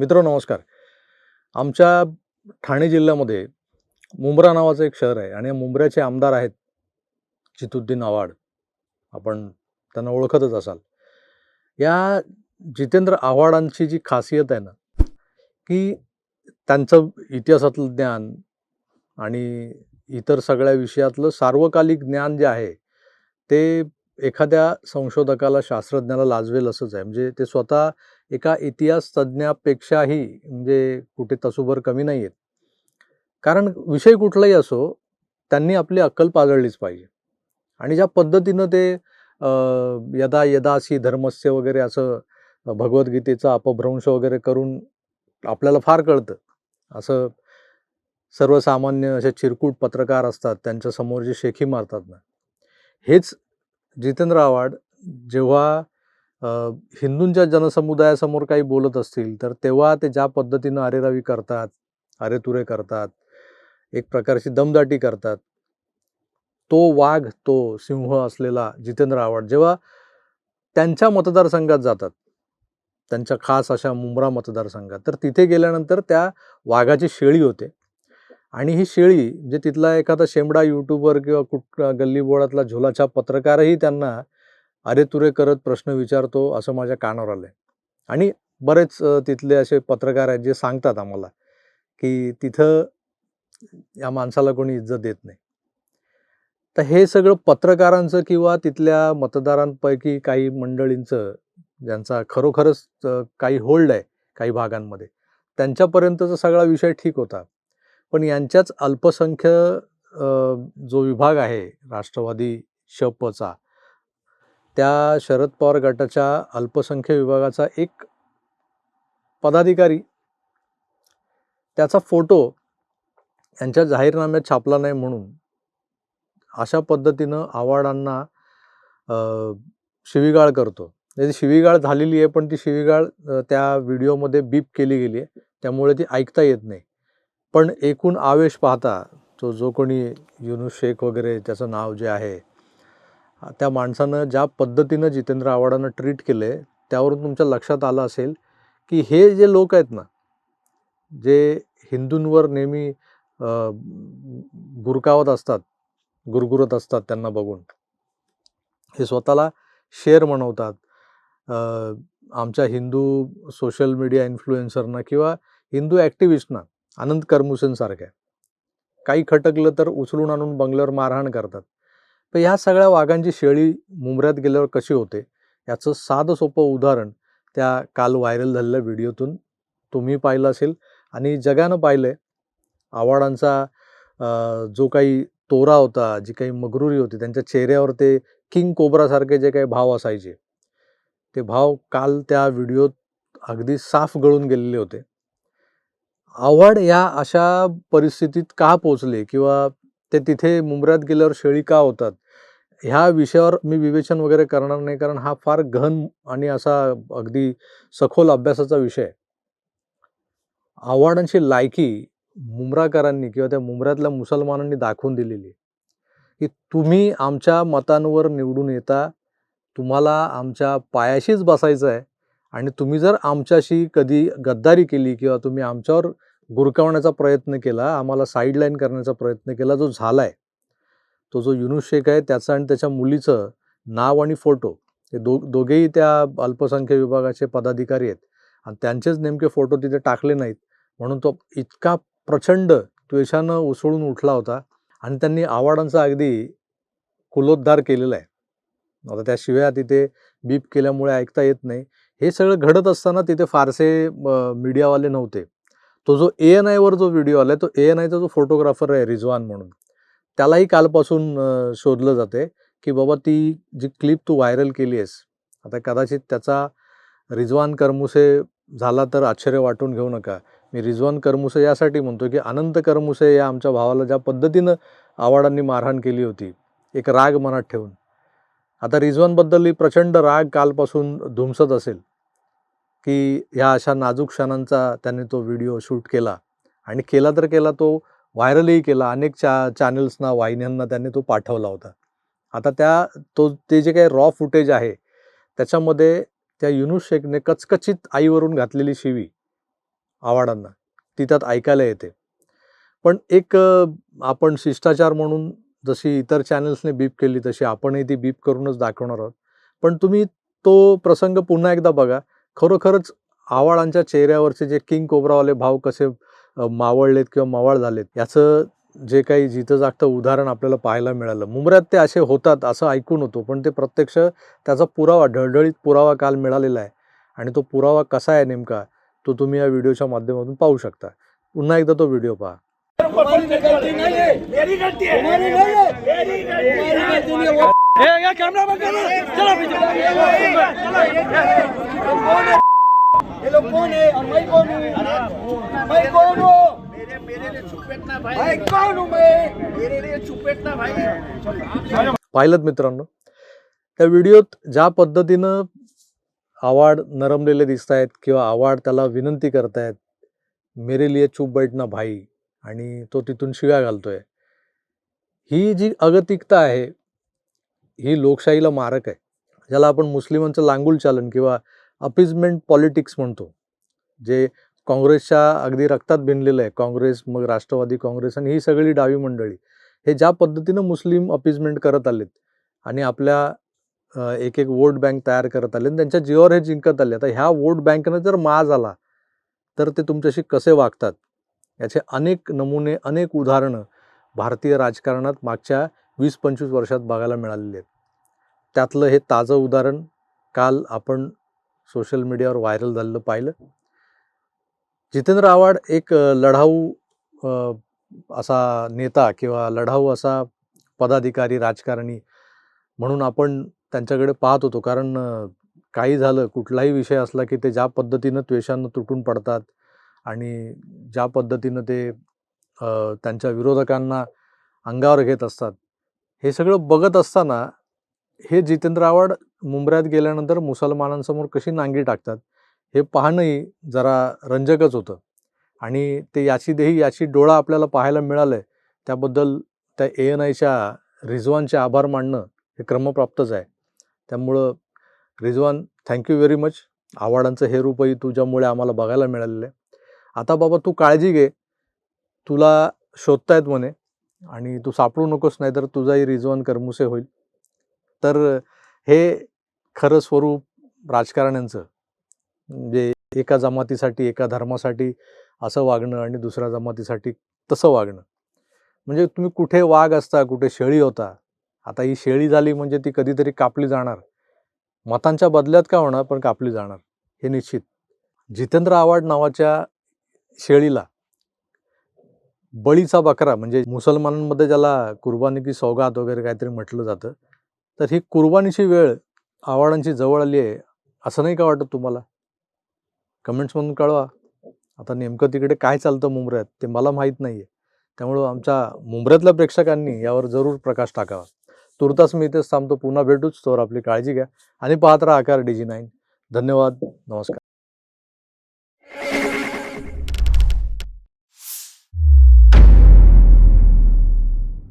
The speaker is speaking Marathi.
मित्रांनो नमस्कार. आमच्या ठाणे जिल्ह्यामध्ये मुंब्रा नावाचं एक शहर आहे आणि या मुंब्र्याचे आमदार आहेत जितुद्दीन आव्हाड. आपण त्यांना ओळखतच असाल. या जितेंद्र आव्हाडांची जी खासियत आहे ना, की त्यांचं इतिहासातलं ज्ञान आणि इतर सगळ्या विषयातलं सार्वकालिक ज्ञान जे आहे, ते एखाद्या संशोधकाला, शास्त्रज्ञाला लाजवेल असंच आहे. म्हणजे ते स्वतः एका इतिहास तज्ञापेक्षाही म्हणजे कुठे तसूभर कमी नाही आहेत. कारण विषय कुठलाही असो, त्यांनी आपली अक्कल पाजळलीच पाहिजे. आणि ज्या पद्धतीनं ते यदा यदासी धर्मस्य वगैरे असं भगवद्गीतेचा अपभ्रंश वगैरे करून आपल्याला फार कळतं. असं सर्वसामान्य असे चिरकूट पत्रकार असतात, त्यांच्यासमोर जे शेखी मारतात ना, हेच जितेंद्र आव्हाड जेव्हा अ, हिंदूंच्या जनसमुदायासमोर काही बोलत असतील, तर तेव्हा ते ज्या पद्धतीनं अरेरावी करतात, अरेतुरे करतात, एक प्रकारची दमदाटी करतात. तो वाघ, तो सिंह असलेला जितेंद्र आव्हाड जेव्हा त्यांच्या मतदारसंघात जातात, त्यांच्या खास अशा मुंब्रा मतदारसंघात, तर तिथे गेल्यानंतर त्या वाघाची शेळी होते आणि ही शेळी म्हणजे तिथला एखादा शेंबडा यूट्यूबर किंवा गल्लीबोळातला झोलाछाप पत्रकारही त्यांना अरेतुरे करत प्रश्न विचारतो असं माझ्या कानावर आलंय. आणि बरेच तिथले असे पत्रकार आहेत जे सांगतात आम्हाला, की तिथं या माणसाला कोणी इज्जत देत नाही. तर हे सगळं पत्रकारांचं किंवा तिथल्या मतदारांपैकी काही मंडळींचं, ज्यांचा खरोखरच काही होल्ड आहे काही भागांमध्ये, त्यांच्यापर्यंतचा सगळा विषय ठीक होता. पण यांच्याच अल्पसंख्य जो विभाग आहे राष्ट्रवादी शपचा, त्या शरद पवार गटाच्या अल्पसंख्य विभागाचा एक पदाधिकारी, त्याचा फोटो यांच्या जाहीरनाम्यात छापला नाही म्हणून अशा पद्धतीनं आव्हाडांना शिवीगाळ करतो. त्याची शिवीगाळ झालेली आहे, पण ती शिवीगाळ त्या व्हिडिओमध्ये बीप केली गेली आहे, त्यामुळे ती ऐकता येत नाही. पण एकूण आवेश पाहता तो जो कोणी युनुस शेख वगैरे त्याचं नाव जे आहे, त्या माणसानं ज्या पद्धतीनं जितेंद्र आव्हाडांना ट्रीट केलंय, त्यावरून तुमच्या लक्षात आलं असेल, की हे जे लोक आहेत ना, जे हिंदूंवर नेहमी गुरकावत असतात, गुरगुरत असतात त्यांना बघून, हे स्वतःला शेर म्हणवतात. आमच्या हिंदू सोशल मीडिया इन्फ्लुएन्सरना किंवा हिंदू ॲक्टिव्हिस्टना, अनंत करमुसेंसारख्या, काही खटकलं तर उचलून आणून बंगल्यावर मारहाण करतात. तर ह्या सगळ्या वाघांची शेळी मुंब्र्यात गेल्यावर कशी होते, याचं साधं सोपं उदाहरण त्या काल व्हायरल झालेल्या व्हिडिओतून तुम्ही पाहिलं असेल आणि जगानं पाहिलंय. आव्हाडांचा जो काही तोरा होता, जी काही मगरुरी होती, त्यांच्या चेहऱ्यावर ते किंग कोब्रासारखे जे काही भाव असायचे, ते भाव काल त्या व्हिडिओत अगदी साफ गळून गेलेले होते. आव्हाड या अशा परिस्थितीत का पोहोचले किंवा ते तिथे मुंब्र्यात गेल्यावर शेळी का होतात, ह्या विषयावर मी विवेचन वगैरे करणार नाही, कारण हा फार गहन आणि असा अगदी सखोल अभ्यासाचा विषय आहे. आव्हाडांची लायकी मुंब्राकरांनी किंवा त्या मुंब्र्यातल्या मुसलमानांनी दाखवून दिलेली आहे, की तुम्ही आमच्या मतांवर निवडून येता, तुम्हाला आमच्या पायाशीच बसायचं आहे आणि तुम्ही जर आमच्याशी कधी गद्दारी केली किंवा तुम्ही आमच्यावर गुरकावण्याचा प्रयत्न केला, आम्हाला साईडलाईन करण्याचा प्रयत्न केला, जो झालाय, तो जो युनुस शेख आहे त्याचं आणि त्याच्या मुलीचं नाव आणि फोटो, हे दोघेही त्या अल्पसंख्य विभागाचे पदाधिकारी आहेत आणि त्यांचेच नेमके फोटो तिथे टाकले नाहीत म्हणून तो इतका प्रचंड द्वेषानं उसळून उठला होता आणि त्यांनी आव्हाडांचा अगदी कुलोद्धार केलेला आहे. आता त्या शिव्या तिथे बीप केल्यामुळे ऐकता येत नाही. हे सगळं घडत असताना तिथे फारसे मीडियावाले नव्हते. तो जो ANIवर जो व्हिडिओ आलाय, तो ANIचा जो फोटोग्राफर आहे रिजवान म्हणून, त्यालाही कालपासून शोधलं जाते, की बाबा ती जी क्लिप तू व्हायरल केली आहेस, आता कदाचित त्याचा रिजवान करमुसे झाला तर आश्चर्य वाटून घेऊ नका. मी रिजवान करमुसे यासाठी म्हणतो, की अनंत करमुसे या आमच्या भावाला ज्या पद्धतीनं आव्हाडांनी मारहाण केली होती, एक राग मनात ठेवून. आता रिजवानबद्दलही प्रचंड राग कालपासून धुमसत असेल, की ह्या अशा नाजूक क्षणांचा त्याने तो व्हिडिओ शूट केला आणि केला तर केला, तो व्हायरलही केला. अनेक चॅनल्सना, वाहिन्यांना त्याने तो पाठवला होता. आता ते जे काही रॉ फुटेज आहे, त्याच्यामध्ये त्या युनुस शेखने कचकचित आईवरून घातलेली शिवी आव्हाडांना ती त्यात ऐकायला येते. पण एक आपण शिष्टाचार म्हणून जशी इतर चॅनल्सने बीप केली तशी आपणही ती बीप करूनच दाखवणार आहोत. पण तुम्ही तो प्रसंग पुन्हा एकदा बघा. खरोखरच आव्हाडांच्या चेहऱ्यावरचे जे किंग कोब्रावाले भाव कसे मावळलेत किंवा मवाळ झालेत याचं जे काही जिथं जागतं उदाहरण आपल्याला पाहायला मिळालं. मुंबऱ्यात ते असे होतात असं ऐकून होतो, पण ते प्रत्यक्ष त्याचा पुरावा, ढळढळीत पुरावा काल मिळालेला आहे. आणि तो पुरावा कसा आहे नेमका तो तुम्ही या व्हिडिओच्या माध्यमातून पाहू शकता. पुन्हा एकदा तो व्हिडिओ पहा. तुम्हारी गलती नहीं है, मेरी गलती है, तुम्हारी नहीं है, मेरी गलती नहीं है। ये कैमरा बंद करो, चलो पीछे। ये लोग कौन है और मैं कौन हूँ? मैं कौन हूँ? मेरे लिए छुपेटना भाई। मैं कौन हूँ मैं? मेरे लिए छुपेटना भाई। पाहिलं मित्रांनो, त्या व्हिडिओत ज्या पद्धतीनं आव्हाड नरमलेले दिसत आहेत किंवा आव्हाड त्याला विनंती करतायत, मेरे लिए चुप बैठना भाई, आणि तो तिथून शिव्या घालतोय. ही जी अगतिकता आहे ही लोकशाहीला मारक आहे. ज्याला आपण मुस्लिमांचं लांगुल चालन किंवा अपीजमेंट पॉलिटिक्स म्हणतो, जे काँग्रेसच्या अगदी रक्तात भिनलेलं आहे. काँग्रेस, मग राष्ट्रवादी काँग्रेस आणि ही सगळी डावी मंडळी हे ज्या पद्धतीनं मुस्लिम अपीजमेंट करत आलेत आणि आपल्या एक एक वोट बँक तयार करत आले आणि त्यांच्या जीवावर हे जिंकत आले. आता ह्या वोट बँकनं जर माज आला तर ते तुमच्याशी कसे वागतात याचे अनेक नमुने, अनेक उदाहरणं भारतीय राजकारणात मागच्या 20-25 वर्षात बघायला मिळालेली आहेत. त्यातलं हे ताजं उदाहरण काल आपण सोशल मीडियावर व्हायरल झालेलं पाहिलं. जितेंद्र आव्हाड एक लढाऊ असा नेता किंवा लढाऊ असा पदाधिकारी, राजकारणी म्हणून आपण त्यांच्याकडे पाहत होतो. कारण काही झालं, कुठलाही विषय असला की ते ज्या पद्धतीनं त्वेषानं तुटून पडतात आणि ज्या पद्धतीनं ते त्यांच्या विरोधकांना अंगावर घेत असतात, हे सगळं बघत असताना हे जितेंद्र आव्हाड मुंबऱ्यात गेल्यानंतर मुसलमानांसमोर कशी नांगी टाकतात हे पाहणंही जरा रंजकच होतं. आणि ते याची डोळा आपल्याला पाहायला मिळालं आहे. त्याबद्दल त्या ANIच्या रिजवानचे आभार मानणं हे क्रमप्राप्तच आहे. त्यामुळं रिजवान, थँक्यू व्हेरी मच. आव्हाडांचं हे रूपही तुझ्यामुळे आम्हाला बघायला मिळालेलं आहे. आता बाबा तू काळजी घे, तुला शोधतायत म्हणे आणि तू सापडू नकोस, नाही तर तुझाही रिजवान करमुसे होईल. तर हे खरं स्वरूप राजकारण्यांचं, म्हणजे एका जमातीसाठी, एका धर्मासाठी असं वागणं आणि दुसऱ्या जमातीसाठी तसं वागणं. म्हणजे तुम्ही कुठे वाघ असता, कुठे शेळी होता. आता ही शेळी झाली म्हणजे ती कधीतरी कापली जाणार. मतांच्या बदल्यात का होणार, पण कापली जाणार हे निश्चित. जितेंद्र आव्हाड नावाच्या शेळीला बळीचा बकरा, म्हणजे मुसलमानांमध्ये ज्याला कुर्बानी की सौगात वगैरे काहीतरी म्हटलं जातं, तर ही कुर्बानीची वेळ आव्हाडांची जवळ आली आहे असं नाही का वाटत तुम्हाला? कमेंट्समधून कळवा. आता नेमकं तिकडे काय चालतं मुंबऱ्यात ते मला माहीत नाही आहे. त्यामुळं आमच्या मुंबऱ्यातल्या प्रेक्षकांनी यावर जरूर प्रकाश टाकावा. तुर्तास मी इथेच थांबतो. पुन्हा भेटूच. तोवर आपली काळजी घ्या आणि पाहत राहा आकार DG9. धन्यवाद. नमस्कार.